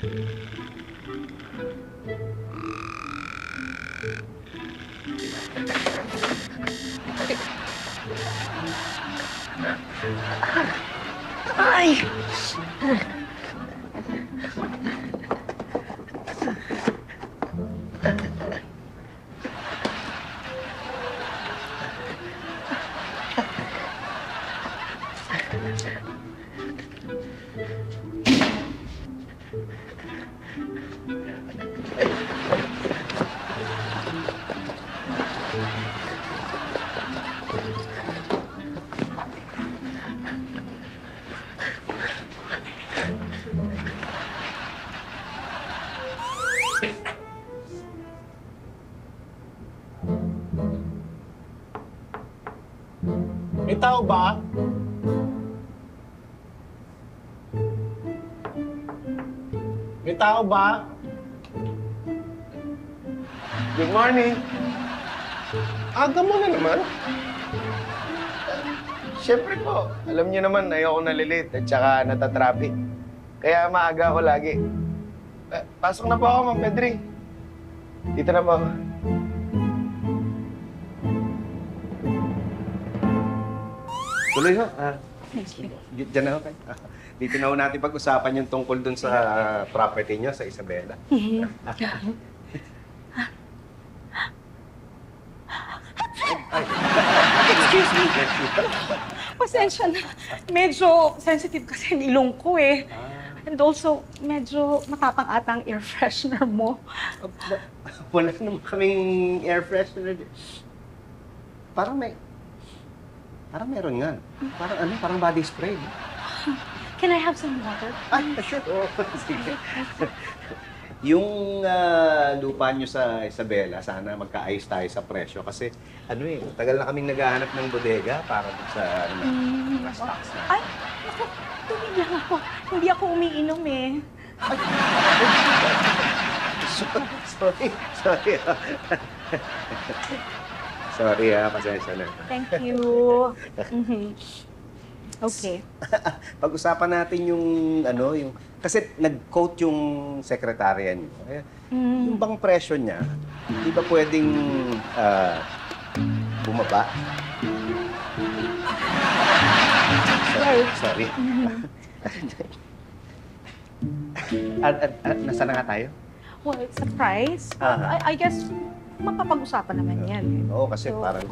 Ay! May tao ba? May tao ba? Good morning. Aga mo na naman. Siyempre po, alam niyo naman, ayoko nalilate at saka natatraffic. Kaya maaga ako lagi. Pasok na po ako, Ma'am Pedri. Dito na po ako. Tuloy ho. Diyan na ho kayo. Dito na ho natin pag-usapan yung tungkol dun sa property niyo sa Isabela. Excuse me. Pasensya na. Medyo sensitive kasi ang ilong ko eh. And also, medyo matapang ata ang air freshener mo. Wala naman kaming air freshener. Parang meron nga. Parang body spray. Can I have some water? Sure. Oh, sige. Yung lupa nyo sa Isabela, sana magkaayos tayo sa presyo. Kasi, tagal na kaming naghahanap ng bodega para sa mga stocks na. Ay, naku, tubig lang ako. Hindi ako umiinom eh. Sorry. Sorry pasensya na. Thank you. Okay. Pag-usapan natin yung kasi nag-quote yung sekretarya niyo. Yung bang presyo niya, di ba pwedeng bumaba? Sorry. Nasaan na nga tayo? Well, it's a price. I guess, mapapag-usapan naman yan. Oo, kasi parang...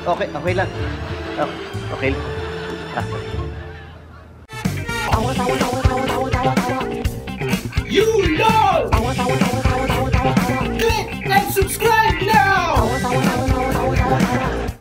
Okay lang. Okay lang. You know!